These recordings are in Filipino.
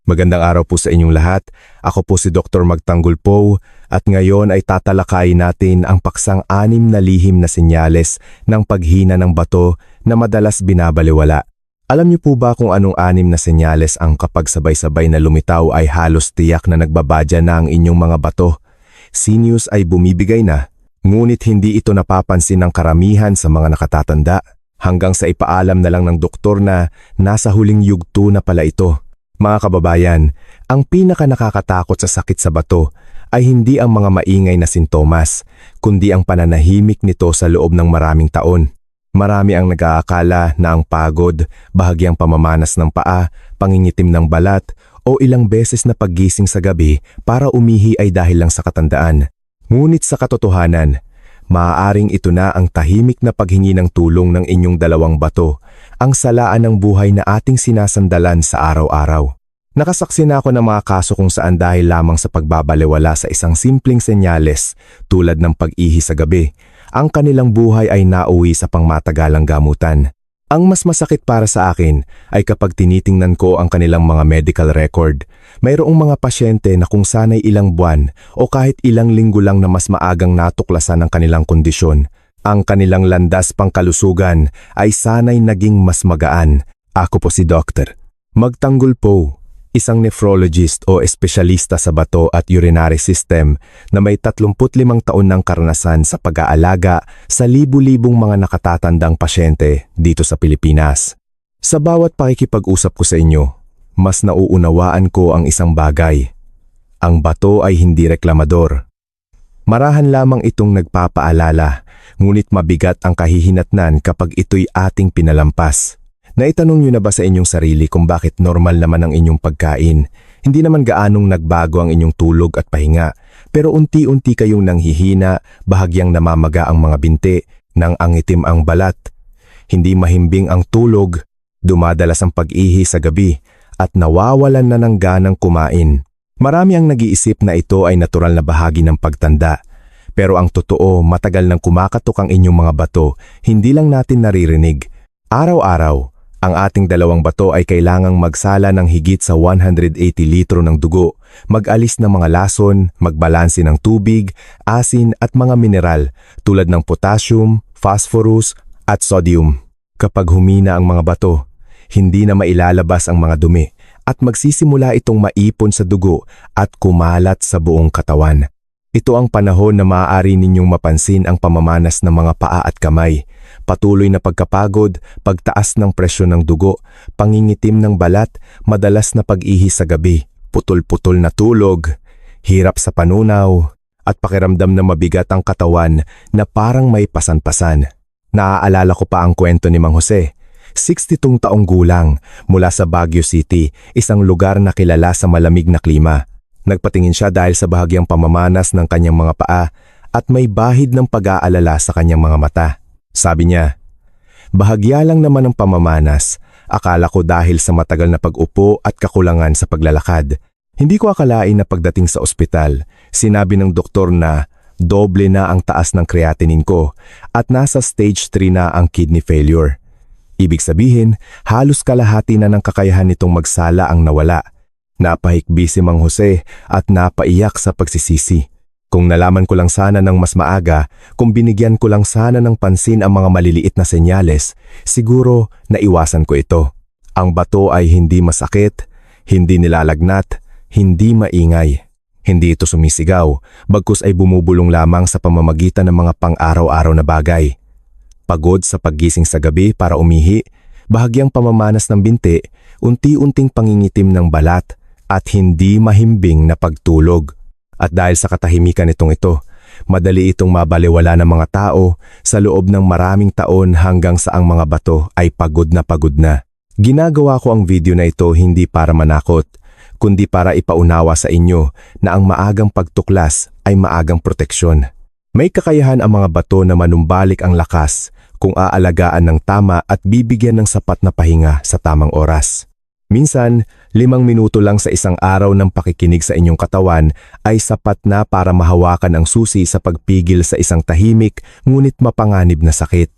Magandang araw po sa inyong lahat. Ako po si Dr. Magtanggol Po at ngayon ay tatalakayin natin ang paksang 6 na lihim na senyales ng paghina ng bato na madalas binabaliwala. Alam niyo po ba kung anong 6 na senyales ang kapag sabay-sabay na lumitaw ay halos tiyak na nagbabadya na ang inyong mga bato? Sinews ay bumibigay na, ngunit hindi ito napapansin ng karamihan sa mga nakatatanda hanggang sa ipaalam na lang ng doktor na nasa huling yugto na pala ito. Mga kababayan, ang pinaka nakakatakot sa sakit sa bato ay hindi ang mga maingay na sintomas, kundi ang pananahimik nito sa loob ng maraming taon. Marami ang nag-aakala na ang pagod, bahagyang pamamanas ng paa, pangingitim ng balat, o ilang beses na paggising sa gabi para umihi ay dahil lang sa katandaan. Ngunit sa katotohanan, maaaring ito na ang tahimik na paghingi ng tulong ng inyong dalawang bato, ang salaan ng buhay na ating sinasandalan sa araw-araw. Nakasaksi na ako ng mga kaso kung saan dahil lamang sa pagbabalewala sa isang simpleng senyales tulad ng pag-ihi sa gabi, ang kanilang buhay ay nauwi sa pangmatagalang gamutan. Ang mas masakit para sa akin ay kapag tinitingnan ko ang kanilang mga medical record. Mayroong mga pasyente na kung sana'y ilang buwan o kahit ilang linggo lang na mas maagang natuklasan ang kanilang kondisyon, ang kanilang landas pangkalusugan ay sana'y naging mas magaan. Ako po si Dr. Magtanggol Po, isang nephrologist o espesyalista sa bato at urinary system na may 35 taon ng karanasan sa pag-aalaga sa libu-libong mga nakatatandang pasyente dito sa Pilipinas. Sa bawat pakikipag-usap ko sa inyo, mas nauunawaan ko ang isang bagay. Ang bato ay hindi reklamador. Marahan lamang itong nagpapaalala, ngunit mabigat ang kahihinatnan kapag ito'y ating pinalampas. Naitanong niyo na ba sa inyong sarili kung bakit normal naman ang inyong pagkain? Hindi naman gaanong nagbago ang inyong tulog at pahinga, pero unti-unti kayong nanghihina, bahagyang namamaga ang mga binti, nang angitim ang balat. Hindi mahimbing ang tulog, dumadalas ang pag-ihi sa gabi, at nawawalan na ng ganang kumain. Marami ang nag-iisip na ito ay natural na bahagi ng pagtanda. Pero ang totoo, matagal nang kumakatok ang inyong mga bato, hindi lang natin naririnig. Araw-araw, ang ating dalawang bato ay kailangang magsala ng higit sa 180 litro ng dugo, mag-alis ng mga lason, magbalanse ng tubig, asin at mga mineral tulad ng potassium, phosphorus at sodium. Kapag humina ang mga bato, hindi na mailalabas ang mga dumi at magsisimula itong maipon sa dugo at kumalat sa buong katawan. Ito ang panahon na maaari ninyong mapansin ang pamamanas ng mga paa at kamay, patuloy na pagkapagod, pagtaas ng presyon ng dugo, pangingitim ng balat, madalas na pag-ihi sa gabi, putol-putol na tulog, hirap sa panunaw, at pakiramdam na mabigat ang katawan na parang may pasan-pasan. Naaalala ko pa ang kwento ni Mang Jose, 62 taong gulang, mula sa Baguio City, isang lugar na kilala sa malamig na klima. Nagpatingin siya dahil sa bahagyang pamamanas ng kanyang mga paa at may bahid ng pag-aalala sa kanyang mga mata. Sabi niya, "Bahagya lang naman ang pamamanas. Akala ko dahil sa matagal na pag-upo at kakulangan sa paglalakad. Hindi ko akalain na pagdating sa ospital, sinabi ng doktor na doble na ang taas ng creatinine ko at nasa stage 3 na ang kidney failure. Ibig sabihin, halos kalahati na ng kakayahan nitong magsala ang nawala." Napahikbi si Mang Jose at napaiyak sa pagsisisi. Kung nalaman ko lang sana ng mas maaga, kung binigyan ko lang sana ng pansin ang mga maliliit na senyales, siguro naiwasan ko ito. Ang bato ay hindi masakit, hindi nilalagnat, hindi maingay. Hindi ito sumisigaw, bagkus ay bumubulong lamang sa pamamagitan ng mga pang-araw-araw na bagay. Pagod sa paggising sa gabi para umihi, bahagyang pamamanas ng binti, unti-unting pangingitim ng balat, at hindi mahimbing na pagtulog. At dahil sa katahimikan nitong ito, madali itong mabalewala ng mga tao sa loob ng maraming taon hanggang sa ang mga bato ay pagod na pagod na. Ginagawa ko ang video na ito hindi para manakot, kundi para ipaunawa sa inyo na ang maagang pagtuklas ay maagang proteksyon. May kakayahan ang mga bato na manumbalik ang lakas kung aalagaan ng tama at bibigyan ng sapat na pahinga sa tamang oras. Minsan, 5 minuto lang sa isang araw ng pakikinig sa inyong katawan ay sapat na para mahawakan ang susi sa pagpigil sa isang tahimik ngunit mapanganib na sakit.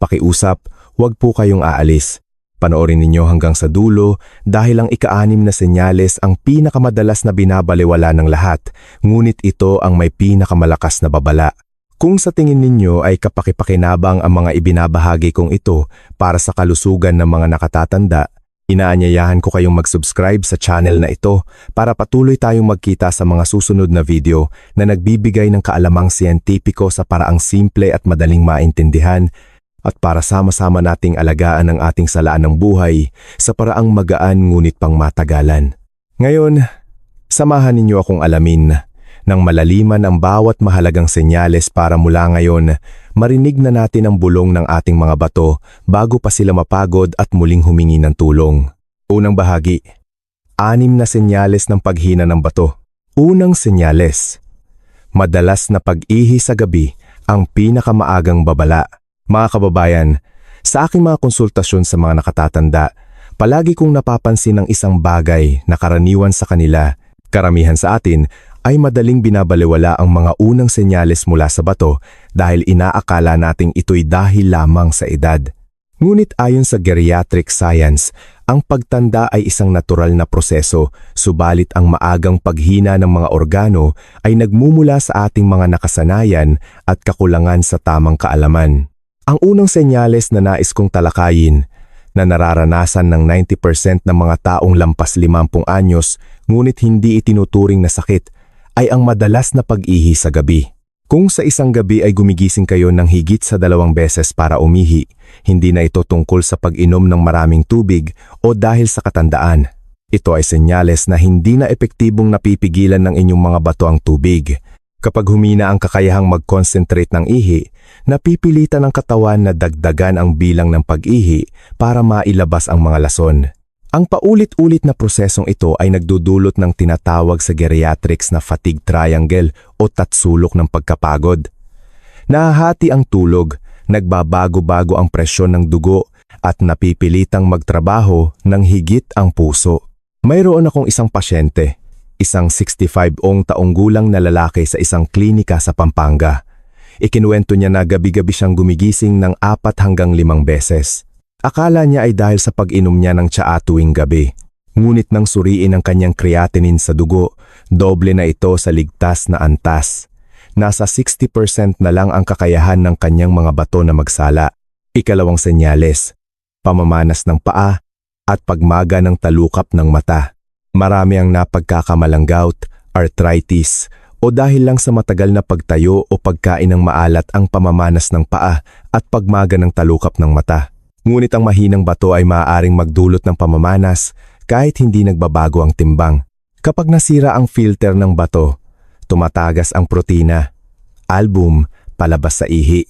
Pakiusap, huwag po kayong aalis. Panoorin ninyo hanggang sa dulo dahil ang ika-6 na senyales ang pinakamadalas na binabalewala ng lahat, ngunit ito ang may pinakamalakas na babala. Kung sa tingin ninyo ay kapakipakinabang ang mga ibinabahagi kong ito para sa kalusugan ng mga nakatatanda, inaanyayahan ko kayong mag-subscribe sa channel na ito para patuloy tayong magkita sa mga susunod na video na nagbibigay ng kaalamang siyentipiko sa paraang simple at madaling maintindihan at para sama-sama nating alagaan ang ating salaan ng buhay sa paraang magaan ngunit pang matagalan. Ngayon, samahan ninyo akong alamin ng malaliman ang bawat mahalagang senyales para mula ngayon marinig na natin ang bulong ng ating mga bato bago pa sila mapagod at muling humingi ng tulong. Unang bahagi, 6 na senyales ng paghina ng bato. Unang senyales, madalas na pag-ihi sa gabi ang pinakamaagang babala. Mga kababayan, sa aking mga konsultasyon sa mga nakatatanda, palagi kong napapansin ang isang bagay na karaniwan sa kanila, karamihan sa atin, ay madaling binabalewala ang mga unang senyales mula sa bato dahil inaakala nating ito'y dahil lamang sa edad. Ngunit ayon sa geriatric science, ang pagtanda ay isang natural na proseso, subalit ang maagang paghina ng mga organo ay nagmumula sa ating mga nakasanayan at kakulangan sa tamang kaalaman. Ang unang senyales na nais kong talakayin, na nararanasan ng 90% ng mga taong lampas 50 anyos ngunit hindi itinuturing na sakit, ay ang madalas na pag-ihi sa gabi. Kung sa isang gabi ay gumigising kayo ng higit sa 2 beses para umihi, hindi na ito tungkol sa pag-inom ng maraming tubig o dahil sa katandaan. Ito ay senyales na hindi na epektibong napipigilan ng inyong mga bato ang tubig. Kapag humina ang kakayahang mag-concentrate ng ihi, napipilitan ng katawan na dagdagan ang bilang ng pag-ihi para mailabas ang mga lason. Ang paulit-ulit na prosesong ito ay nagdudulot ng tinatawag sa geriatrics na fatigue triangle o tatsulok ng pagkapagod. Nahahati ang tulog, nagbabago-bago ang presyon ng dugo at napipilitang magtrabaho ng higit ang puso. Mayroon akong isang pasyente, isang 65 taong gulang na lalaki sa isang klinika sa Pampanga. Ikinuwento niya na gabi-gabi siyang gumigising ng 4 hanggang 5 beses. Akala niya ay dahil sa pag-inom niya ng tsaa tuwing gabi. Ngunit nang suriin ang kanyang creatinine sa dugo, doble na ito sa ligtas na antas. Nasa 60% na lang ang kakayahan ng kanyang mga bato na magsala. Ikalawang senyales, pamamanas ng paa at pagmaga ng talukap ng mata. Marami ang napagkakamalang gout, arthritis, o dahil lang sa matagal na pagtayo o pagkain ng maalat ang pamamanas ng paa at pagmaga ng talukap ng mata. Ngunit ang mahinang bato ay maaaring magdulot ng pamamanas kahit hindi nagbabago ang timbang. Kapag nasira ang filter ng bato, tumatagas ang protina, album, palabas sa ihi.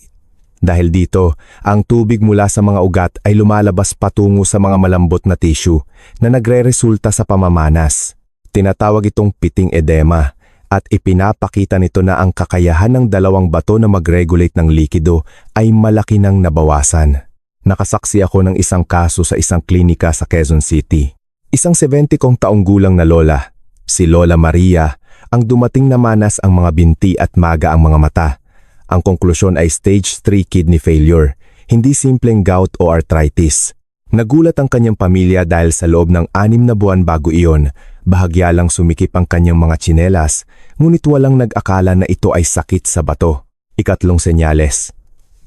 Dahil dito, ang tubig mula sa mga ugat ay lumalabas patungo sa mga malambot na tissue na nagre-resulta sa pamamanas. Tinatawag itong piting edema at ipinapakita nito na ang kakayahan ng 2 bato na mag-regulate ng likido ay malaki nang nabawasan. Nakasaksi ako ng isang kaso sa isang klinika sa Quezon City. Isang 70 taong gulang na lola, si Lola Maria, ang dumating na manas ang mga binti at maga ang mga mata. Ang konklusyon ay stage 3 kidney failure, hindi simpleng gout o arthritis. Nagulat ang kanyang pamilya dahil sa loob ng 6 na buwan bago iyon, bahagya lang sumikip ang kanyang mga tsinelas, ngunit walang nag-akala na ito ay sakit sa bato. Ikatlong senyales,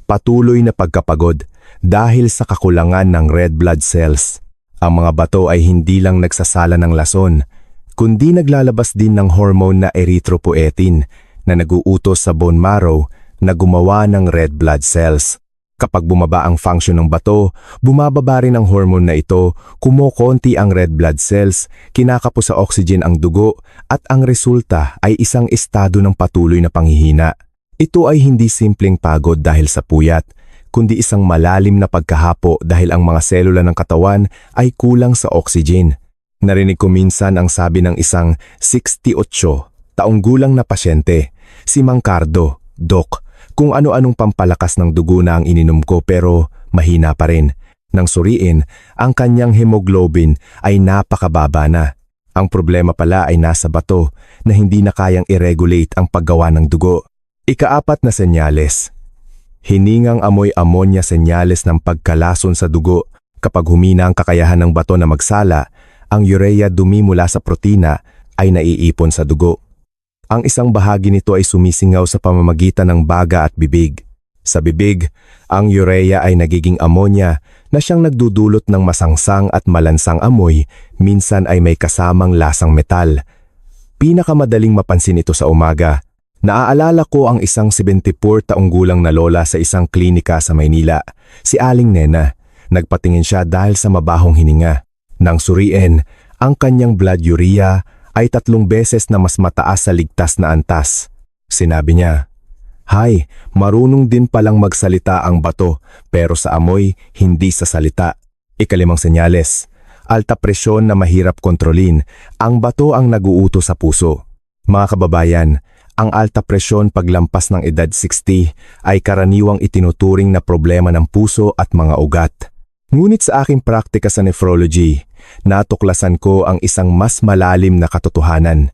patuloy na pagkapagod dahil sa kakulangan ng red blood cells. Ang mga bato ay hindi lang nagsasala ng lason, kundi naglalabas din ng hormone na erythropoietin na naguutos sa bone marrow na gumawa ng red blood cells. Kapag bumaba ang function ng bato, bumababa rin ang hormone na ito, kumukonti ang red blood cells, kinakapos sa oxygen ang dugo, at ang resulta ay isang estado ng patuloy na panghihina. Ito ay hindi simpleng pagod dahil sa puyat, kundi isang malalim na pagkahapo dahil ang mga selula ng katawan ay kulang sa oxygen. Narinig ko minsan ang sabi ng isang 68 taong gulang na pasyente, si Mang Cardo, Doc, kung ano-anong pampalakas ng dugo na ang ininom ko pero mahina pa rin. Nang suriin, ang kanyang hemoglobin ay napakababa na. Ang problema pala ay nasa bato na hindi na kayang i-regulate ang paggawa ng dugo. Ika-4 na senyales. Hiningang amoy ammonia senyales ng pagkalason sa dugo Kapag humina ang kakayahan ng bato na magsala, ang urea dumi mula sa protina ay naiipon sa dugo. Ang isang bahagi nito ay sumisingaw sa pamamagitan ng baga at bibig. Sa bibig, ang urea ay nagiging ammonia na siyang nagdudulot ng masangsang at malansang amoy, minsan ay may kasamang lasang metal. Pinakamadaling mapansin ito sa umaga. Naaalala ko ang isang 74 taong gulang na lola sa isang klinika sa Maynila, si Aling Nena. Nagpatingin siya dahil sa mabahong hininga. Nang suriin, ang kanyang blood urea ay 3 beses na mas mataas sa ligtas na antas. Sinabi niya, "Hay, marunong din palang magsalita ang bato, pero sa amoy, hindi sa salita." Ikalimang senyales, alta presyon na mahirap kontrolin, ang bato ang naguutos sa puso. Mga kababayan, ang alta presyon paglampas ng edad 60 ay karaniwang itinuturing na problema ng puso at mga ugat. Ngunit sa aking praktika sa nephrology, natuklasan ko ang isang mas malalim na katotohanan.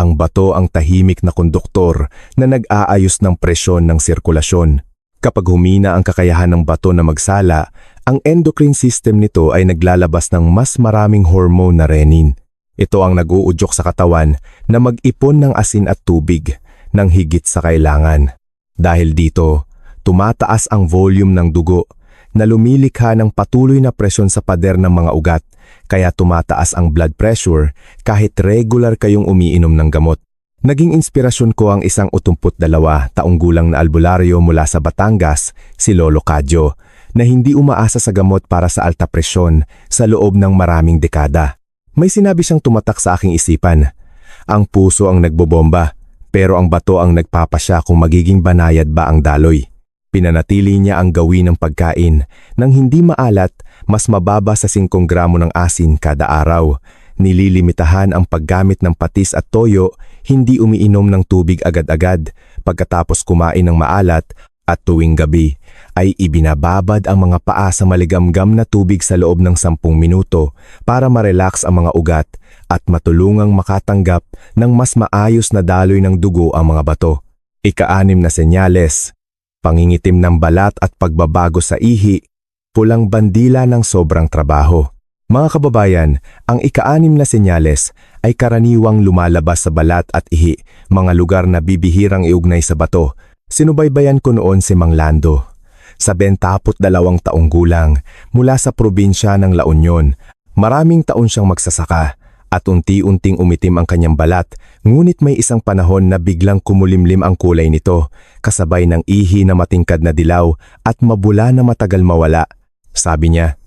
Ang bato ang tahimik na konduktor na nag-aayos ng presyon ng sirkulasyon. Kapag humina ang kakayahan ng bato na magsala, ang endocrine system nito ay naglalabas ng mas maraming hormone na renin. Ito ang nag-uudyok sa katawan na mag-ipon ng asin at tubig ng higit sa kailangan. Dahil dito, tumataas ang volume ng dugo na lumilikha ng patuloy na presyon sa pader ng mga ugat, kaya tumataas ang blood pressure kahit regular kayong umiinom ng gamot. Naging inspirasyon ko ang isang 82 taong gulang na albularyo mula sa Batangas, si Lolo Cadyo, na hindi umaasa sa gamot para sa alta presyon sa loob ng maraming dekada. May sinabi siyang tumatak sa aking isipan. Ang puso ang nagbobomba, pero ang bato ang nagpapasya kung magiging banayad ba ang daloy. Pinanatili niya ang gawin ng pagkain nang hindi maalat, mas mababa sa 5 gramo ng asin kada araw. Nililimitahan ang paggamit ng patis at toyo, hindi umiinom ng tubig agad-agad pagkatapos kumain ng maalat, at tuwing gabi ay ibinababad ang mga paa sa maligamgam na tubig sa loob ng 10 minuto para ma-relax ang mga ugat at matulungang makatanggap ng mas maayos na daloy ng dugo ang mga bato. Ika-6 na senyales, pangingitim ng balat at pagbabago sa ihi, pulang bandila ng sobrang trabaho. Mga kababayan, ang ika-6 na senyales ay karaniwang lumalabas sa balat at ihi, mga lugar na bibihirang iugnay sa bato. Sinubaybayan ko noon si Mang Lando, 72 taong gulang, mula sa probinsya ng La Union. Maraming taon siyang magsasaka at unti-unting umitim ang kanyang balat, ngunit may isang panahon na biglang kumulimlim ang kulay nito, kasabay ng ihi na matingkad na dilaw at mabula na matagal mawala. Sabi niya,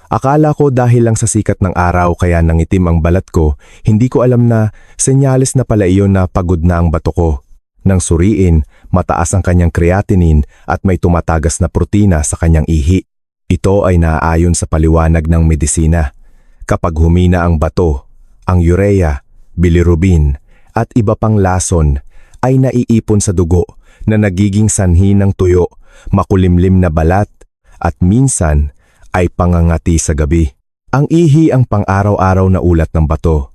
"Akala ko dahil lang sa sikat ng araw kaya nangitim ang balat ko, hindi ko alam na senyales na pala iyon na pagod na ang bato ko." Nang suriin, mataas ang kanyang creatinine at may tumatagas na protina sa kanyang ihi. Ito ay naaayon sa paliwanag ng medisina. Kapag humina ang bato, ang urea, bilirubin, at iba pang lason ay naiipon sa dugo na nagiging sanhi ng tuyo, makulimlim na balat, at minsan ay pangangati sa gabi. Ang ihi ang pang-araw-araw na ulat ng bato.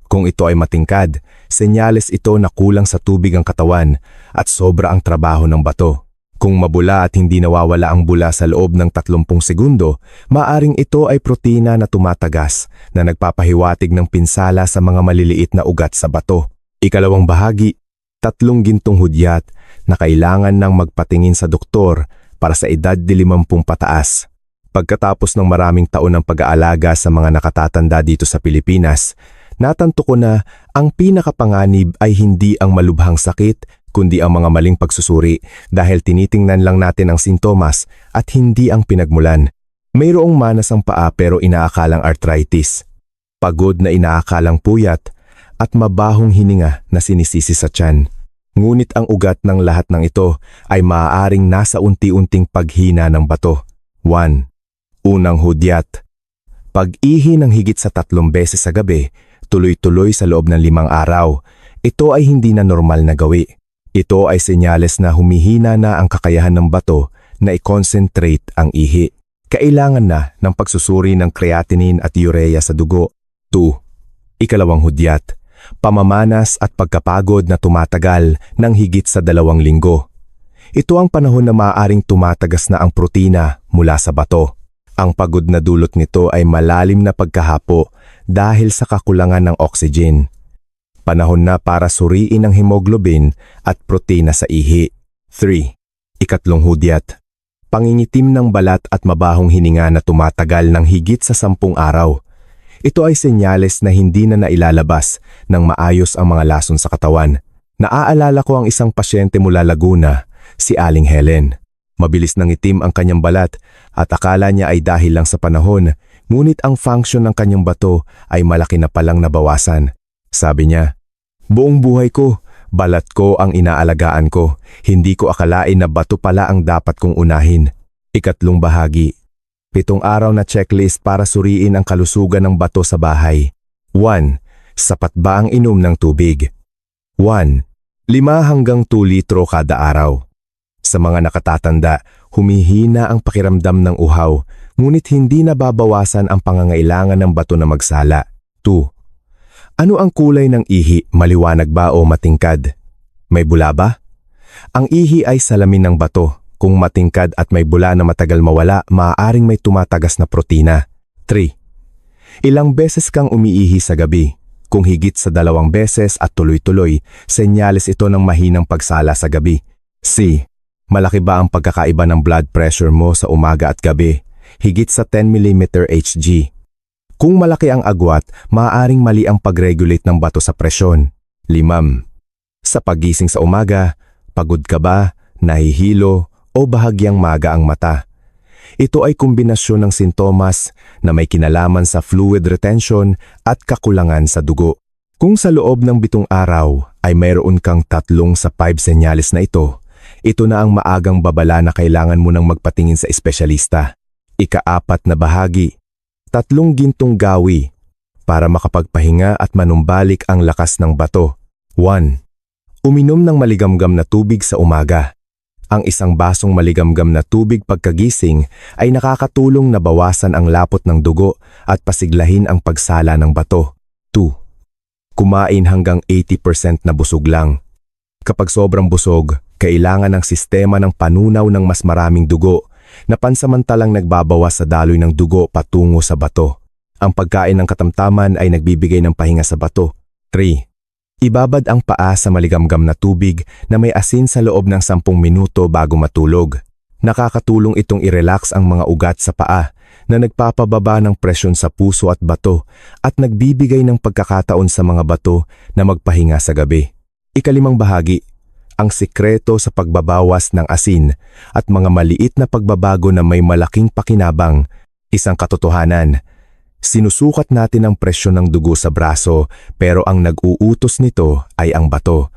Kung ito ay matingkad, senyales ito na kulang sa tubig ang katawan at sobra ang trabaho ng bato. Kung mabula at hindi nawawala ang bula sa loob ng 30 segundo, maaring ito ay protina na tumatagas na nagpapahiwatig ng pinsala sa mga maliliit na ugat sa bato. Ikalawang bahagi, 3 gintong hudyat na kailangan ng magpatingin sa doktor para sa edad de 50 pataas. Pagkatapos ng maraming taon ng pag-aalaga sa mga nakatatanda dito sa Pilipinas, natanto ko na ang pinakapanganib ay hindi ang malubhang sakit, kundi ang mga maling pagsusuri dahil tinitingnan lang natin ang sintomas at hindi ang pinagmulan. Mayroong manas ang paa pero inaakalang arthritis, pagod na inaakalang puyat, at mabahong hininga na sinisisi sa tiyan. Ngunit ang ugat ng lahat ng ito ay maaaring nasa unti-unting paghina ng bato. 1. Unang hudyat. Pag-ihi ng higit sa 3 beses sa gabi, tuloy-tuloy sa loob ng 5 araw, ito ay hindi na normal na gawi. Ito ay senyales na humihina na ang kakayahan ng bato na i-concentrate ang ihi. Kailangan na ng pagsusuri ng creatinine at urea sa dugo. 2. Ikalawang hudyat. Pamamanas at pagkapagod na tumatagal ng higit sa 2 linggo. Ito ang panahon na maaaring tumatagas na ang protina mula sa bato. Ang pagod na dulot nito ay malalim na pagkahapo dahil sa kakulangan ng oxygen. Panahon na para suriin ang hemoglobin at protina sa ihi. 3. Ikatlong hudyat. Pangingitim ng balat at mabahong hininga na tumatagal ng higit sa 10 araw. Ito ay senyales na hindi na nailalabas ng maayos ang mga lason sa katawan. Naaalala ko ang isang pasyente mula Laguna, si Aling Helen. Mabilis nang itim ang kanyang balat at akala niya ay dahil lang sa panahon, ngunit ang function ng kanyang bato ay malaki na palang nabawasan. Sabi niya, "Buong buhay ko, balat ko ang inaalagaan ko. Hindi ko akalain na bato pala ang dapat kong unahin." Ikatlong bahagi. 7 araw na checklist para suriin ang kalusugan ng bato sa bahay. 1. Sapat ba ang inom ng tubig? 1. 5 hanggang 2 litro kada araw. Sa mga nakatatanda, humihina ang pakiramdam ng uhaw, ngunit hindi nababawasan ang pangangailangan ng bato na magsala. 2. Ano ang kulay ng ihi, maliwanag ba o matingkad? May bula ba? Ang ihi ay salamin ng bato. Kung matingkad at may bula na matagal mawala, maaaring may tumatagas na protina. 3. Ilang beses kang umiihi sa gabi? Kung higit sa 2 beses at tuloy-tuloy, senyales ito ng mahinang pagsala sa gabi. C. Malaki ba ang pagkakaiba ng blood pressure mo sa umaga at gabi? Higit sa 10 mm Hg. Kung malaki ang agwat, maaaring mali ang pag-regulate ng bato sa presyon. 5. Sa pagising sa umaga, pagod ka ba, nahihilo, o bahagyang maga ang mata? Ito ay kombinasyon ng sintomas na may kinalaman sa fluid retention at kakulangan sa dugo. Kung sa loob ng 7 araw ay mayroon kang 3 sa 5 senyales na ito na ang maagang babala na kailangan mo nang magpatingin sa espesyalista. Ika-4 na bahagi. 3 gintong gawi para makapagpahinga at manumbalik ang lakas ng bato. 1. Uminom ng maligamgam na tubig sa umaga. Ang 1 basong maligamgam na tubig pagkagising ay nakakatulong na bawasan ang lapot ng dugo at pasiglahin ang pagsala ng bato. 2. Kumain hanggang 80% na busog lang. Kapag sobrang busog, kailangan ng sistema ng panunaw ng mas maraming dugo na pansamantalang nagbabawas sa daloy ng dugo patungo sa bato. Ang pagkain ng katamtaman ay nagbibigay ng pahinga sa bato. 3. Ibabad ang paa sa maligamgam na tubig na may asin sa loob ng 10 minuto bago matulog. Nakakatulong itong i-relax ang mga ugat sa paa na nagpapababa ng presyon sa puso at bato at nagbibigay ng pagkakataon sa mga bato na magpahinga sa gabi. Ika-5 bahagi. Ang sikreto sa pagbabawas ng asin at mga maliit na pagbabago na may malaking pakinabang. Isang katotohanan. Sinusukat natin ang presyon ng dugo sa braso pero ang nag-uutos nito ay ang bato.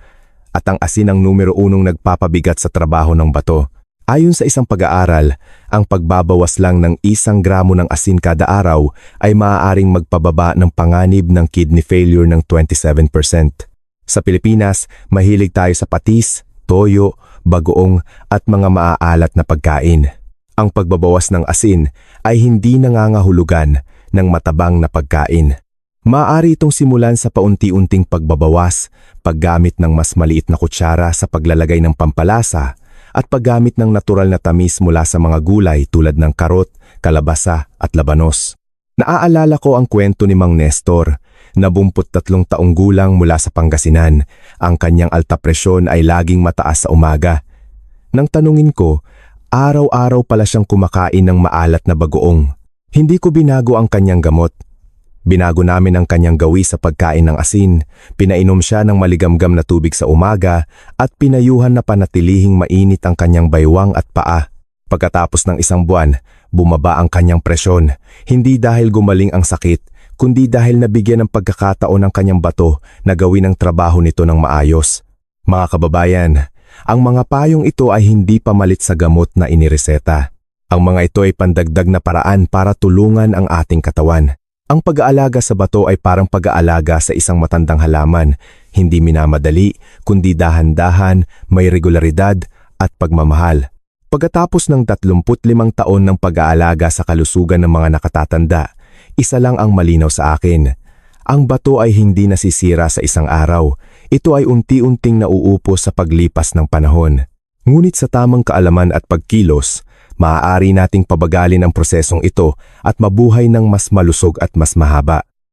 At ang asin ang numero 1 nagpapabigat sa trabaho ng bato. Ayon sa isang pag-aaral, ang pagbabawas lang ng 1 gramo ng asin kada araw ay maaaring magpababa ng panganib ng kidney failure ng 27%. Sa Pilipinas, mahilig tayo sa patis, toyo, bagoong at mga maaalat na pagkain. Ang pagbabawas ng asin ay hindi nangangahulugan ng matabang na pagkain. Maaari itong simulan sa paunti-unting pagbabawas, paggamit ng mas maliit na kutsara sa paglalagay ng pampalasa, at paggamit ng natural na tamis mula sa mga gulay tulad ng karot, kalabasa at labanos. Naaalala ko ang kwento ni Mang Nestor, na 23 taong gulang mula sa Pangasinan. Ang kanyang alta presyon ay laging mataas sa umaga. Nang tanungin ko, araw-araw pala siyang kumakain ng maalat na bagoong. Hindi ko binago ang kanyang gamot. Binago namin ang kanyang gawi sa pagkain ng asin, pinainom siya ng maligamgam na tubig sa umaga at pinayuhan na panatilihing mainit ang kanyang baywang at paa. Pagkatapos ng 1 buwan, bumaba ang kanyang presyon, hindi dahil gumaling ang sakit, kundi dahil nabigyan ng pagkakataon ng kanyang bato na gawin ang trabaho nito ng maayos. Mga kababayan, ang mga payong ito ay hindi pamalit sa gamot na inireseta. Ang mga ito ay pandagdag na paraan para tulungan ang ating katawan. Ang pag-aalaga sa bato ay parang pag-aalaga sa isang matandang halaman, hindi minamadali, kundi dahan-dahan, may regularidad at pagmamahal. Pagkatapos ng 35 taon ng pag-aalaga sa kalusugan ng mga nakatatanda, isa lang ang malinaw sa akin. Ang bato ay hindi nasisira sa 1 araw. Ito ay unti-unting nauupo sa paglipas ng panahon. Ngunit sa tamang kaalaman at pagkilos, maaari nating pabagalin ang prosesong ito at mabuhay ng mas malusog at mas mahaba.